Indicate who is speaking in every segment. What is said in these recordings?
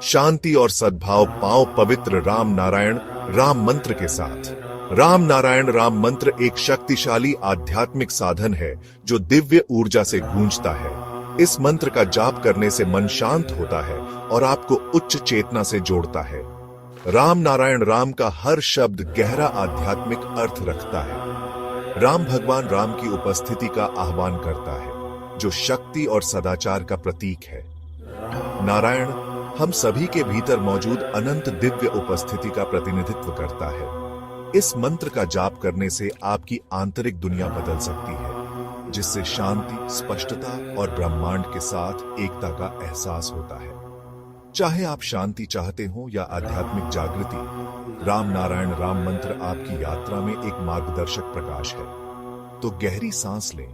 Speaker 1: शांति और सद्भाव पाओ पवित्र राम नारायण राम मंत्र के साथ। राम नारायण राम मंत्र एक शक्तिशाली आध्यात्मिक साधन है जो दिव्य ऊर्जा से गूंजता है। इस मंत्र का जाप करने से मन शांत होता है और आपको उच्च चेतना से जोड़ता है। राम नारायण राम का हर शब्द गहरा आध्यात्मिक अर्थ रखता है। राम भगवान राम की उपस्थिति का आह्वान करता है, जो शक्ति और सदाचार का प्रतीक है। नारायण हम सभी के भीतर मौजूद अनंत दिव्य उपस्थिति का प्रतिनिधित्व करता है। इस मंत्र का जाप करने से आपकी आंतरिक दुनिया बदल सकती है, जिससे शांति, स्पष्टता और ब्रह्मांड के साथ एकता का एहसास होता है। चाहे आप शांति चाहते हो या आध्यात्मिक जागृति, राम नारायण राम मंत्र आपकी यात्रा में एक मार्गदर्शक प्रकाश है। तो गहरी सांस लें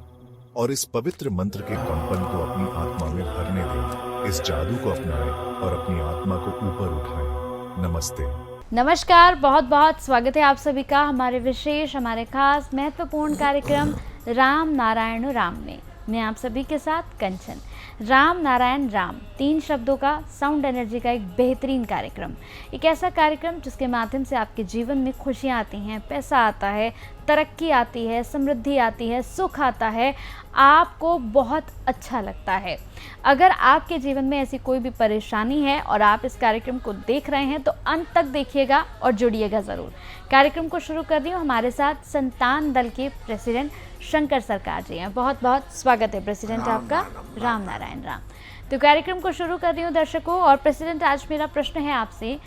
Speaker 1: और इस पवित्र मंत्र के कंपन को अपनी आत्मा में भरने दें। इस जादू को अपनाएं और अपनी आत्मा को ऊपर उठाएं। नमस्ते।
Speaker 2: नमस्कार, बहुत बहुत स्वागत है आप सभी का हमारे विशेष, हमारे खास महत्वपूर्ण कार्यक्रम राम नारायण राम में। मैं आप सभी के साथ कंचन। राम नारायण राम, 3 शब्दों का साउंड एनर्जी का एक बेहतरीन कार्यक्रम। एक ऐसा कार्यक्रम जिसके माध्यम से आपके जीवन में खुशियाँ आती हैं, पैसा आता है, तरक्की आती है, समृद्धि आती है, सुख आता है, आपको बहुत अच्छा लगता है। अगर आपके जीवन में ऐसी कोई भी परेशानी है और आप इस कार्यक्रम को देख रहे हैं तो अंत तक देखिएगा और जुड़िएगा ज़रूर। कार्यक्रम को शुरू कर रही हूँ, हमारे साथ संतान दल के प्रेसिडेंट शंकर सरकार जी हैं। बहुत बहुत स्वागत है प्रेसिडेंट आपका। राम नारायण राम। तो कार्यक्रम को शुरू कर रही हूँ दर्शकों। और प्रेसिडेंट, आज मेरा प्रश्न है आपसे,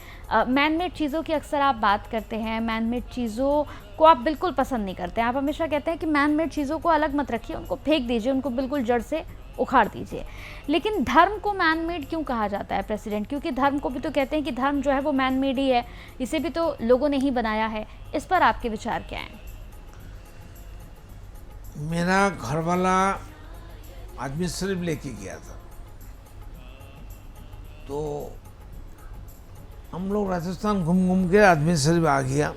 Speaker 2: मैन मेड चीज़ों की अक्सर आप बात करते हैं, मैन मेड चीज़ों को आप बिल्कुल पसंद नहीं करते हैं। आप हमेशा कहते हैं कि मैन मेड चीज़ों को अलग मत रखिए, उनको फेंक दीजिए, उनको बिल्कुल जड़ से उखाड़ दीजिए। लेकिन धर्म को मैन मेड क्यों कहा जाता है प्रेसिडेंट? क्योंकि धर्म को भी तो कहते हैं कि धर्म जो है वो मैन मेड ही है, इसे भी तो लोगों ने ही बनाया है। इस पर आपके विचार क्या हैं?
Speaker 3: मेरा घर वाला आदमी शरीफ लेके गया था, तो हम लोग राजस्थान घूम घूम के आदमी शरीफ आ गया।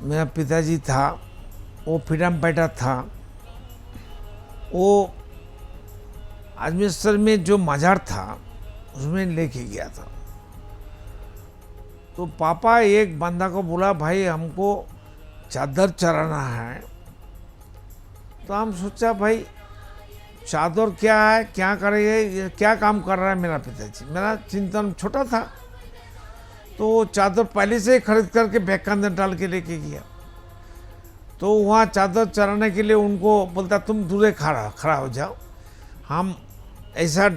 Speaker 3: मेरा पिताजी था, वो फ्रीडम फाइटर था। वो आदमी शरीफ में जो मज़ार था उसमें लेके गया था। तो पापा एक बंदा को बोला, भाई हमको चादर चढ़ाना है। तो हम सोचा भाई चादर क्या है, क्या करेंगे, क्या काम कर रहा है मेरा पिताजी। मेरा चिंतन छोटा था, तो चादर पहले से ही खरीद करके बैग के अंदर डाल के लेके गया। तो वहाँ चादर चढ़ाने के लिए उनको बोलता, तुम दूर खड़ा हो जाओ, हम ऐसा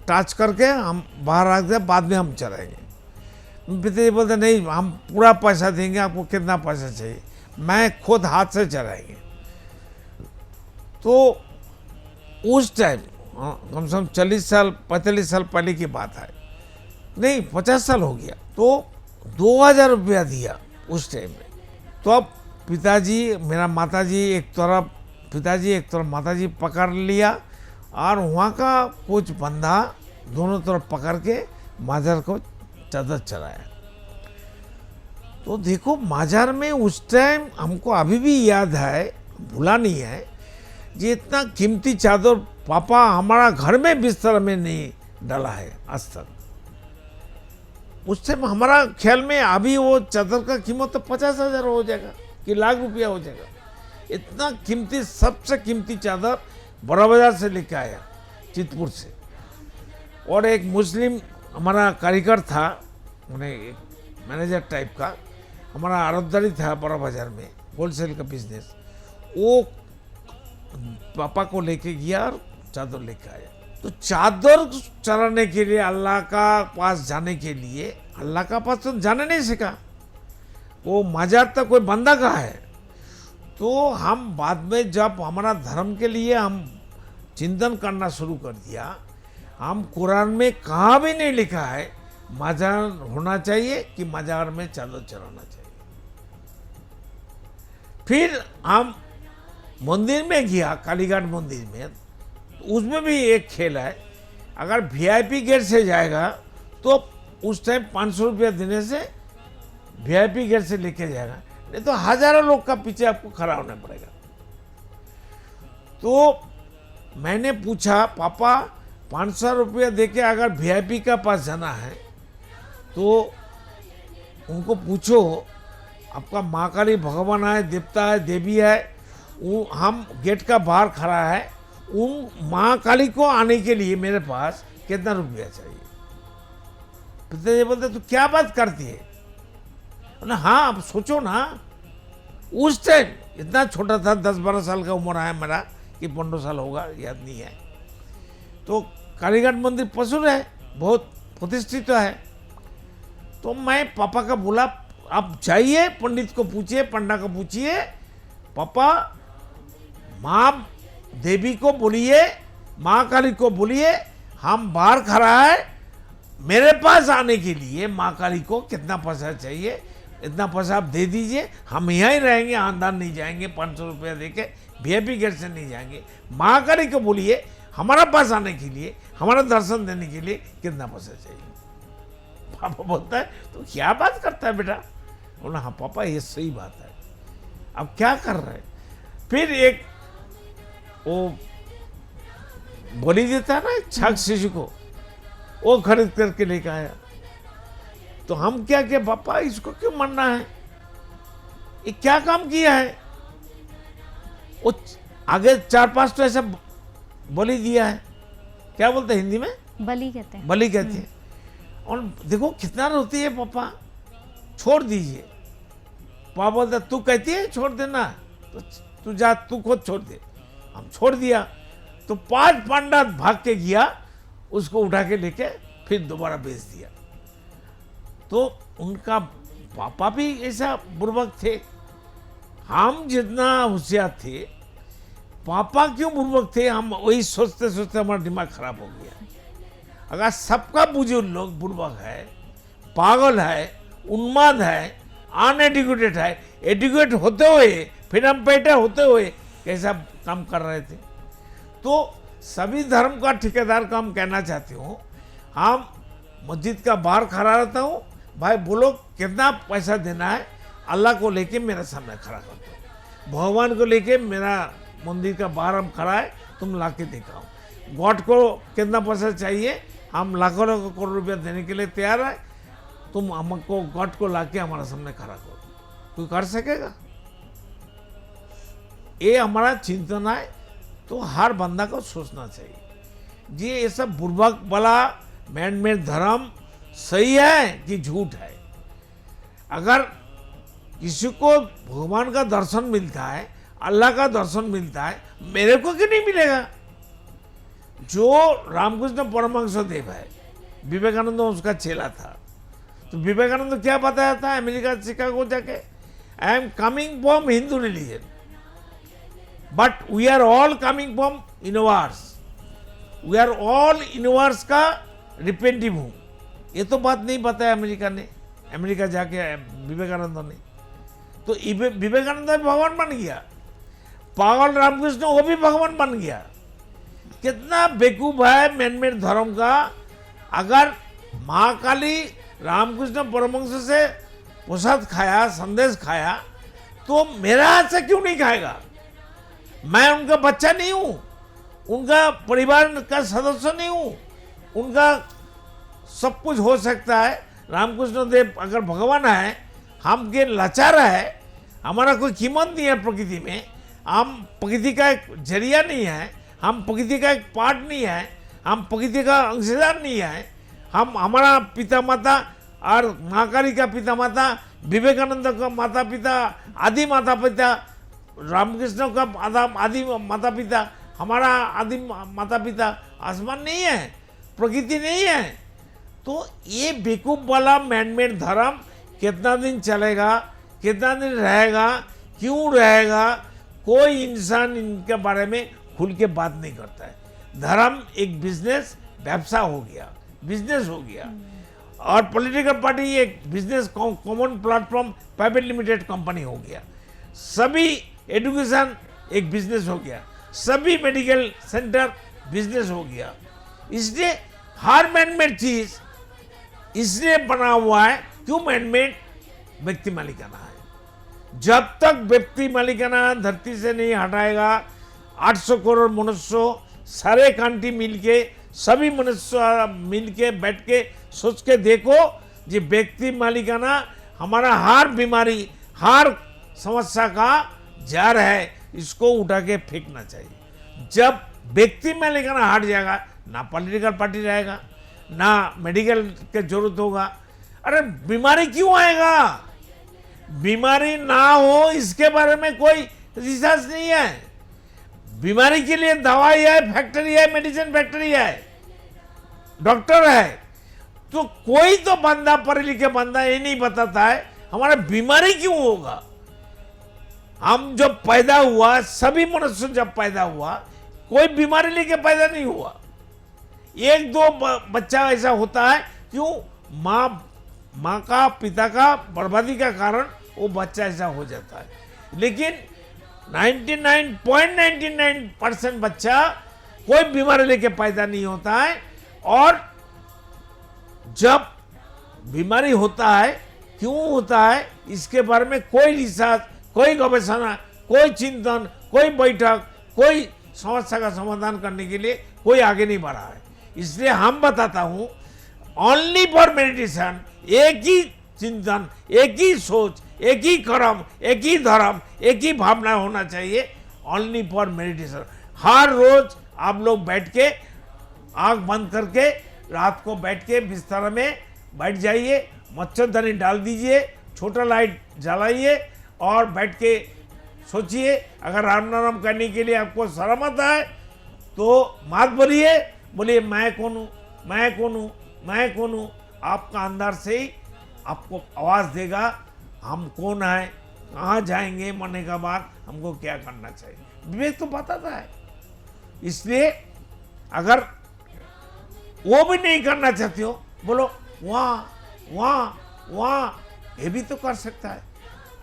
Speaker 3: टच करके हम बाहर रख दे, बाद में हम चढ़ाएंगे। पिताजी बोलते, नहीं हम पूरा पैसा देंगे, आपको कितना पैसा चाहिए, मैं खुद हाथ से चढ़ाएंगे। तो उस टाइम कम से कम 40 साल 45 साल पहले की बात है, नहीं 50 साल हो गया। तो 2000 रुपया दिया उस टाइम में। तो अब पिताजी, मेरा माताजी एक तरफ, पिताजी एक तरफ, माताजी पकड़ लिया और वहाँ का कुछ बंदा दोनों तरफ पकड़ के माजार को चादर चढ़ाया। तो देखो माजार में उस टाइम हमको अभी भी याद है, भूला नहीं है, ये इतना कीमती चादर पापा हमारा घर में बिस्तर में नहीं डाला है आज तक। उस टाइम हमारा ख्याल में अभी वो चादर का कीमत तो 50,000 हो जाएगा कि लाख रुपया हो जाएगा। इतना कीमती, सबसे कीमती चादर बड़ा बाजार से लेके आया, चितपुर से। और एक मुस्लिम हमारा कारीगर था, उन्हें मैनेजर टाइप का, हमारा आड़तदारी था बड़ा बाजार में, होलसेल का बिजनेस। वो पापा को लेके गया और चादर लेके आया। तो चादर चढ़ाने के लिए, अल्लाह का पास जाने के लिए, अल्लाह का पास तो जाने नहीं सीखा, वो मजार तक कोई बंदा का है। तो हम बाद में जब हमारा धर्म के लिए हम चिंतन करना शुरू कर दिया, हम कुरान में कहाँ भी नहीं लिखा है मजार होना चाहिए कि मजार में चादर चढ़ाना चाहिए। फिर हम मंदिर में गया, कालीघाट मंदिर में, उसमें भी एक खेल है, अगर वीआईपी गेट से जाएगा तो उस टाइम 500 रुपया देने से वीआईपी गेट से लेके जाएगा, नहीं तो हजारों लोग का पीछे आपको खड़ा होना पड़ेगा। तो मैंने पूछा, पापा 500 रुपया देके अगर वीआईपी का पास जाना है तो उनको पूछो, आपका माँ काली भगवान है, देवता है, देवी है, वो हम गेट का बाहर खड़ा है, उन माँ काली को आने के लिए मेरे पास कितना रुपया चाहिए? पिताजी बोलते तू क्या बात करती है? बोला हाँ, आप सोचो ना, उस टाइम इतना छोटा था, 10-12 साल का उम्र है मेरा, कि 15 साल होगा, याद नहीं है। तो कालीघाट मंदिर प्रसिद्ध है, बहुत प्रतिष्ठित है। तो मैं पापा का बोला, आप जाइए, पंडित को पूछिए, पंडा को पूछिए, पापा माँ देवी को बोलिए, माँ काली को बोलिए, हम बाहर खड़ा है, मेरे पास आने के लिए माँ काली को कितना पैसा चाहिए, इतना पैसा आप दे दीजिए, हम यहाँ ही रहेंगे, आंदान नहीं जाएंगे, 500 रुपया देके वीआईपी गेट से नहीं जाएंगे। माँ काली को बोलिए हमारा पास आने के लिए, हमारा दर्शन देने के लिए कितना पैसा चाहिए। पापा बोलता है तो क्या बात करता है बेटा? बोला हाँ पापा, ये सही बात है। अब क्या कर रहे हैं? फिर एक वो बोली देता है ना छाक शिशु को, वो खरीद करके लेकर आया। तो हम क्या किया, पापा इसको क्यों मानना है, ये क्या काम किया है? वो आगे 4-5 तो ऐसा बलि दिया है, क्या बोलते हैं हिंदी में?
Speaker 2: बलि कहते हैं।
Speaker 3: बलि कहते हैं। और देखो कितना रोती है, पापा छोड़ दीजिए। पापा बोलता तू कहती है छोड़ देना, तो तू जा, तू खुद छोड़ दे। हम छोड़ दिया। तो 5 पांडा भाग के गया, उसको उठा के लेके फिर दोबारा बेच दिया। तो उनका पापा भी ऐसा बुर्बक थे, हम जितना होशियार थे, पापा क्यों बुर्बक थे, हम वही सोचते सोचते हमारा दिमाग खराब हो गया। अगर सबका बुजुर्ग लोग बुर्बक है, पागल है, उन्माद है, अनएडुकेटेड है, एडुकेट होते हुए फिर हम बेटे होते हुए कैसा काम कर रहे थे। तो सभी धर्म का ठेकेदार का हम कहना चाहती हूँ, हम मस्जिद का बाहर खड़ा रहता हूँ, भाई बोलो कितना पैसा देना है, अल्लाह को लेके मेरे सामने खड़ा कर दो, भगवान को लेके मेरा मंदिर का बाहर हम खड़ा है, तुम ला के दिखाओ, गॉड को कितना पैसा चाहिए, हम लाखों लाखों करोड़ रुपया देने के लिए तैयार है, तुम हमको गॉड को ला के हमारे सामने खड़ा करो। कोई कर सकेगा? ये हमारा चिंतन है। तो हर बंदा को सोचना चाहिए जी, ये सब बुर्बक वाला मैन मेड धर्म सही है कि झूठ है। अगर किसी को भगवान का दर्शन मिलता है, अल्लाह का दर्शन मिलता है, मेरे को क्यों नहीं मिलेगा? जो रामकृष्ण परमहंस देव है, विवेकानंद उसका चेला था। तो विवेकानंद क्या बताया था अमेरिका शिकागो जाके, I am coming from Hindu religion but we are all coming from universe, we are all universe का रिप्रेजेंटेटिव हूँ। ये तो बात नहीं बताया अमेरिका ने, अमेरिका जाके विवेकानंद ने। तो विवेकानंद भी भगवान बन गया, पागल रामकृष्ण वो भी भगवान बन गया। कितना बेवकूफ है मैनमेड धर्म का। अगर महाकाली रामकृष्ण परमहंस से प्रसाद खाया, संदेश खाया, तो मेरा हाथ से क्यों नहीं खाएगा? मैं उनका बच्चा नहीं हूँ, उनका परिवार का सदस्य नहीं हूँ, उनका सब कुछ हो सकता है। रामकृष्ण देव अगर भगवान है, हम के लाचार है, हमारा कोई कीमत नहीं है प्रकृति में, हम प्रकृति का एक जरिया नहीं है, हम प्रकृति का एक पार्ट नहीं है, हम प्रकृति का अंशदार नहीं है। हम हमारा पिता माता और महाकाली का पिता माता, विवेकानंद का माता पिता, आदि माता पिता, रामकृष्ण का आदि माता पिता, हमारा आदि माता पिता आसमान नहीं है, प्रकृति नहीं है। तो ये बेवकूफ वाला मैनमेड धर्म कितना दिन चलेगा, कितना दिन रहेगा, क्यों रहेगा, कोई इंसान इनके बारे में खुल के बात नहीं करता है। धर्म एक बिजनेस, व्यवसाय हो गया, बिजनेस हो गया। और पॉलिटिकल पार्टी एक business, common platform private limited company हो गया। सभी एजुकेशन एक बिजनेस हो गया, सभी मेडिकल सेंटर बिजनेस हो गया। इसलिए हर मैनमेड चीज इसलिए बना हुआ है, क्यों मैनमेड? व्यक्ति मालिकाना है। जब तक व्यक्ति मालिकाना धरती से नहीं हटाएगा, 800 करोड़ मनुष्य सारे कंट्री मिलके सभी मनुष्य मिल के बैठ के सोच के देखो जी व्यक्ति मालिकाना हमारा हर बीमारी हर समस्या का जड़ है, इसको उठा के फेंकना चाहिए। जब व्यक्ति मालिकाना हट जाएगा, ना पॉलिटिकल पार्टी रहेगा, ना मेडिकल की जरूरत होगा। अरे बीमारी क्यों आएगा? बीमारी ना हो इसके बारे में कोई रिसर्च नहीं है। बीमारी के लिए दवाई है, फैक्ट्री है, मेडिसिन फैक्ट्री है, डॉक्टर है। तो कोई तो बंदा पढ़े लिखे बंदा ये नहीं बताता है हमारा बीमारी क्यों होगा। हम जब पैदा हुआ, सभी मनुष्य जब पैदा हुआ, कोई बीमारी लेके पैदा नहीं हुआ। एक दो बच्चा ऐसा होता है, क्यों? माँ का पिता का बर्बादी का कारण वो बच्चा ऐसा हो जाता है। लेकिन 99.99% बच्चा कोई बीमारी लेके पैदा नहीं होता है। और जब बीमारी होता है, क्यों होता है, इसके बारे में कोई रिसर्च, कोई गवेषणा, कोई चिंतन, कोई बैठक, कोई समस्या का समाधान करने के लिए कोई आगे नहीं बढ़ा है। इसलिए हम बताता हूं, ओनली फॉर मेडिटेशन, एक ही चिंतन, एक ही सोच, एक ही कर्म, एक ही धर्म, एक ही भावना होना चाहिए। Only for meditation. हर रोज आप लोग बैठ के आंख बंद करके रात को बैठ के बिस्तर में बैठ जाइए, मच्छरदानी डाल दीजिए, छोटा लाइट जलाइए और बैठ के सोचिए। अगर राम नाम करने के लिए आपको शर्म आता है तो मत बोलिए, बोलिए मैं कौन हूँ, मैं कौन हूँ, मैं कौन हूँ। आपका अंदर से ही आपको आवाज़ देगा हम कौन है, कहाँ जाएंगे, मरने के बाद हमको क्या करना चाहिए। विवेक तो बताता है। इसलिए अगर वो भी नहीं करना चाहते हो, बोलो वहाँ वहाँ वहाँ, ये भी तो कर सकता है।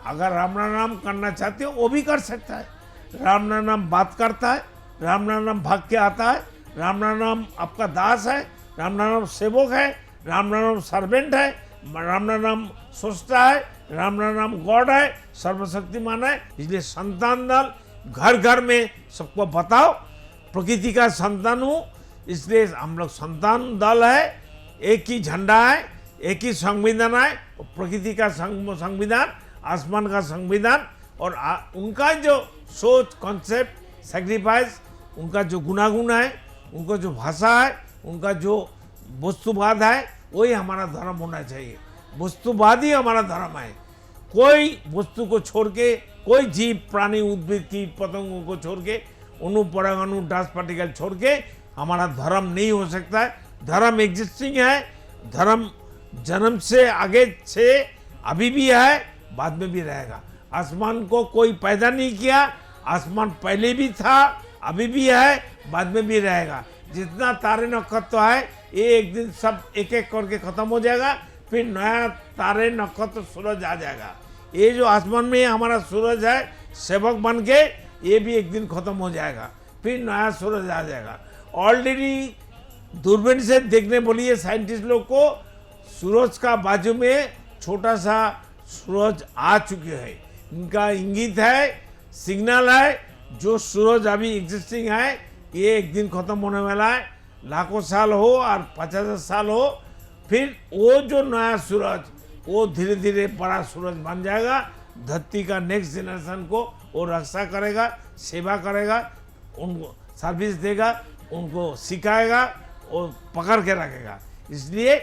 Speaker 3: अगर राम नाम करना चाहते हो वो भी कर सकता है। राम नाम बात करता है, राम नाम भाग के आता है, राम नाम आपका दास है, राम नाम सेवक है, राम नाम सर्वेंट है, राम नाम सोचता है, राम नाम गॉड है, सर्वशक्तिमान है। इसलिए संतान दल घर घर में सबको बताओ, प्रकृति का संतान हूँ, इसलिए हम लोग संतान दल है। एक ही झंडा है, एक ही संविधान है, प्रकृति का संविधान, आसमान का संविधान, और उनका जो सोच, कॉन्सेप्ट, सैक्रिफाइस, उनका जो गुनागुण है, उनका जो भाषा है, उनका जो वस्तुवाद है, वही हमारा धर्म होना चाहिए। वस्तुवाद ही हमारा धर्म है। कोई वस्तु को छोड़ के, कोई जीव प्राणी उद्भिद की पतंगों को छोड़ के, अणु परमाणु डस्ट पार्टिकल छोड़ के हमारा धर्म नहीं हो सकता है। धर्म एग्जिस्टिंग है, धर्म जन्म से आगे से अभी भी है, बाद में भी रहेगा। आसमान को कोई पैदा नहीं किया, आसमान पहले भी था, अभी भी है, बाद में भी रहेगा। जितना तारे नक्षत्र है ये एक दिन सब एक एक करके खत्म हो जाएगा, फिर नया तारे नक्षत्र सूरज आ जाएगा। ये जो आसमान में हमारा सूरज है सेवक बन के, ये भी एक दिन खत्म हो जाएगा, फिर नया सूरज आ जाएगा। ऑलरेडी दूरबीन से देखने बोलिए साइंटिस्ट लोग को, सूरज का बाजू में छोटा सा सूरज आ चुके हैं। इनका इंगित है, सिग्नल है, जो सूरज अभी एग्जिस्टिंग है ये एक दिन खत्म होने वाला है। लाखों साल हो और 50,000 साल हो, फिर वो जो नया सूरज वो धीरे धीरे बड़ा सूरज बन जाएगा। धरती का नेक्स्ट जनरेशन को वो रक्षा करेगा, सेवा करेगा, उनको सर्विस देगा, उनको सिखाएगा और पकड़ के रखेगा। इसलिए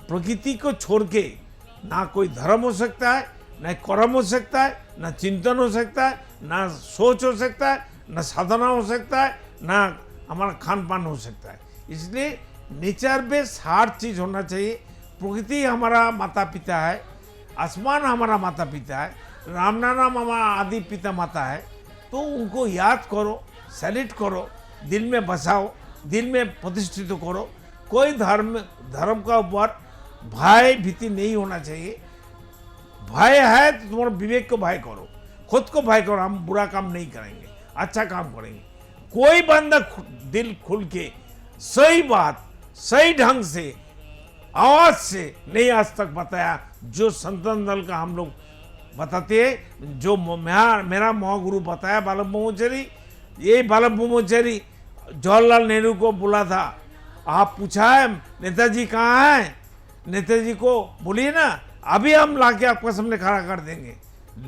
Speaker 3: प्रकृति को छोड़ के ना कोई धर्म हो सकता है, ना कर्म हो सकता है, ना चिंतन हो सकता है, ना सोच हो सकता है, ना साधना हो सकता है, ना हमारा खान पान हो सकता है। इसलिए नेचर बेस्ड हर चीज़ होना चाहिए। प्रकृति हमारा माता पिता है, आसमान हमारा माता पिता है, राम नाम हमारा आदि पिता माता है। तो उनको याद करो, सैल्यूट करो, दिल में बसाओ, दिल में प्रतिष्ठित करो। कोई धर्म का ऊपर भय भीति नहीं होना चाहिए। भय है तो तुम्हारा विवेक को भय करो, खुद को भय करो। हम बुरा काम नहीं करेंगे, अच्छा काम करेंगे। कोई बंदा दिल खुल के सही बात सही ढंग से आवाज से नहीं आज तक बताया, जो संतन दल का हम लोग बताते हैं। जो मेरा महागुरु बताया बालक ब्रह्मचारी, ये बालक ब्रह्मचारी जवाहरलाल नेहरू को बोला था आप पूछा है नेताजी कहाँ हैं, नेताजी को बोलिए ना, अभी हम लाके आपका सामने खड़ा कर देंगे।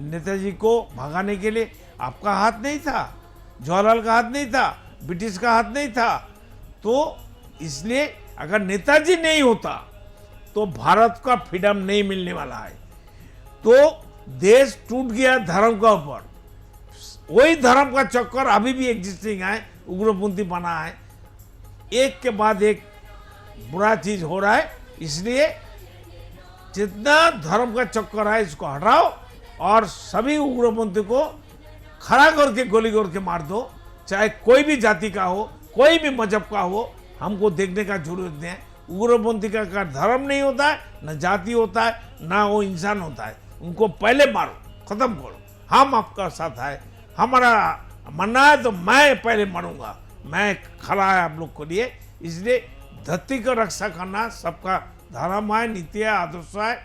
Speaker 3: नेताजी को भगाने के लिए आपका हाथ नहीं था, जवाहरलाल का हाथ नहीं था, ब्रिटिश का हाथ नहीं था। तो इसलिए अगर नेताजी नहीं होता तो भारत का फ्रीडम नहीं मिलने वाला है। तो देश टूट गया धर्म का ऊपर, वही धर्म का चक्कर अभी भी एग्जिस्टिंग है, उग्रपंथी बना है, एक के बाद एक बुरा चीज हो रहा है। इसलिए जितना धर्म का चक्कर है इसको हटाओ और सभी उग्रपंथी को खड़ा करके गोली करके मार दो, चाहे कोई भी जाति का हो, कोई भी मजहब का हो, हमको देखने का जरूरत नहीं है। उग्रपंथी का धर्म नहीं होता है, न जाति होता है, ना वो इंसान होता है। उनको पहले मारो, खत्म करो। हम आपका साथ है, हमारा मरना है तो मैं पहले मरूंगा, मैं खड़ा है आप लोग के लिए। इसलिए धरती को रक्षा करना सबका धर्म है, नीति है, आदर्श है।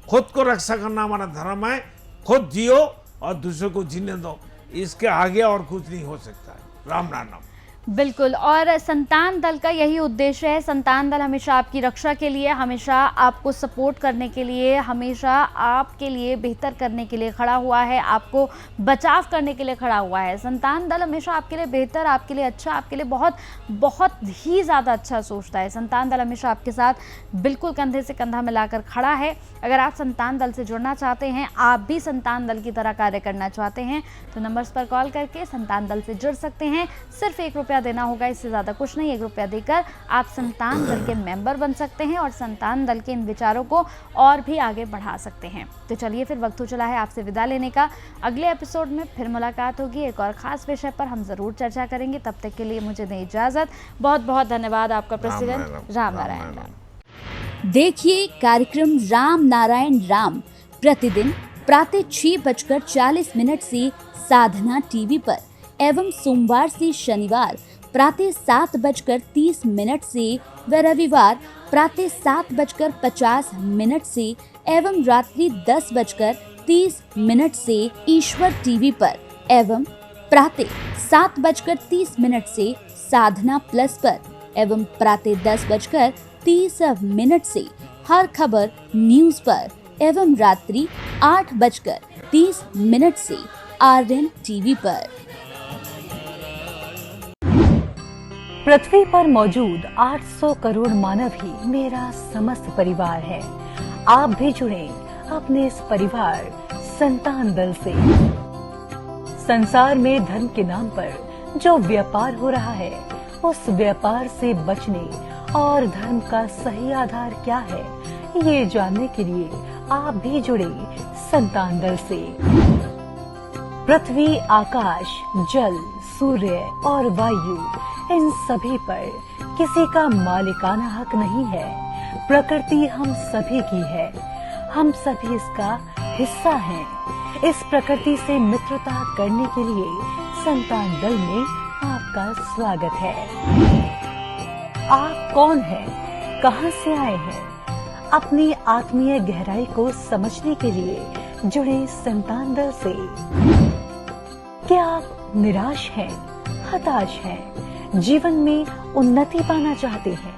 Speaker 3: खुद को रक्षा करना हमारा धर्म है, खुद जियो और दूसरों को जीने दो, इसके आगे और कुछ नहीं हो सकता है। राम नाम।
Speaker 2: बिल्कुल, और संतान दल का यही उद्देश्य है। संतान दल हमेशा आपकी रक्षा के लिए, हमेशा आपको सपोर्ट करने के लिए, हमेशा आपके लिए बेहतर करने के लिए खड़ा हुआ है, आपको बचाव करने के लिए खड़ा हुआ है। संतान दल हमेशा आपके लिए बेहतर, आपके लिए अच्छा, आपके लिए बहुत बहुत ही ज़्यादा अच्छा सोचता है। संतान दल हमेशा आपके साथ बिल्कुल कंधे से कंधा मिलाकर खड़ा है। अगर आप संतान दल से जुड़ना चाहते हैं, आप भी संतान दल की तरह कार्य करना चाहते हैं, तो नंबर्स पर कॉल करके संतान दल से जुड़ सकते हैं। सिर्फ ₹1 देना होगा, इससे ज़्यादा कुछ नहीं। ₹1 देकर आप संतान दल के मेंबर बन सकते हैं और संतान दल के इन विचारों को और भी आगे बढ़ा सकते हैं। तो चलिए फिर वक्त हो चला है आपसे विदा लेने का। अगले एपिसोड में फिर मुलाकात होगी, एक और ख़ास विषय पर हम ज़रूर चर्चा करेंगे। तब तक के लिए मुझे दें इजाज़त। बहुत बहुत धन्यवाद आपका प्रेसिडेंट। राम नारायण राम।
Speaker 4: देखिए कार्यक्रम राम नारायण राम प्रतिदिन प्रातः 6:40 से साधना टीवी पर एवं सोमवार से शनिवार प्रातः 7:30 से व रविवार प्रातः 7:50 से एवं रात्रि 10:30 से ईश्वर टीवी पर एवं प्रातः 7:30 से साधना प्लस पर एवं प्रातः 10:30 से हर खबर न्यूज पर एवं रात्रि 8:30 से आर्यन टीवी पर।
Speaker 5: पृथ्वी पर मौजूद 800 करोड़ मानव ही मेरा समस्त परिवार है। आप भी जुड़े अपने इस परिवार संतान दल से। संसार में धर्म के नाम पर जो व्यापार हो रहा है, उस व्यापार से बचने और धर्म का सही आधार क्या है, ये जानने के लिए आप भी जुड़े संतान दल से। पृथ्वी, आकाश, जल, सूर्य और वायु, इन सभी पर किसी का मालिकाना हक नहीं है। प्रकृति हम सभी की है, हम सभी इसका हिस्सा हैं। इस प्रकृति से मित्रता करने के लिए संतान दल में आपका स्वागत है। आप कौन हैं? कहां से आए हैं? अपनी आत्मीय गहराई को समझने के लिए जुड़े संतान दल से। क्या आप निराश हैं, हताश हैं, जीवन में उन्नति पाना चाहते हैं,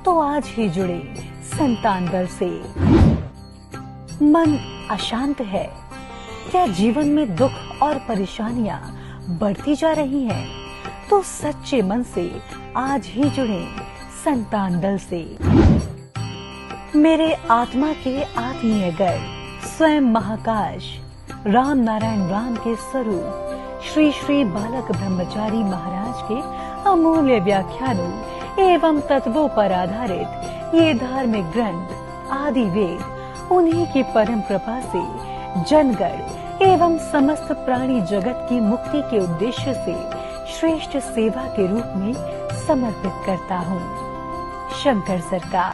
Speaker 5: तो आज ही जुड़े संतान दल से। मन अशांत है, क्या जीवन में दुख और परेशानियां बढ़ती जा रही हैं, तो सच्चे मन से आज ही जुड़े संतान दल से। मेरे आत्मा के आत्मीय गर्व स्वयं महाकाश राम नारायण राम के स्वरूप श्री श्री बालक ब्रह्मचारी महाराज के अमूल्य व्याख्यानों एवं तत्वों पर आधारित ये धार्मिक ग्रंथ आदि वेद उन्हीं की परम कृपा से जनगण एवं समस्त प्राणी जगत की मुक्ति के उद्देश्य से श्रेष्ठ सेवा के रूप में समर्पित करता हूँ। शंकर सरकार।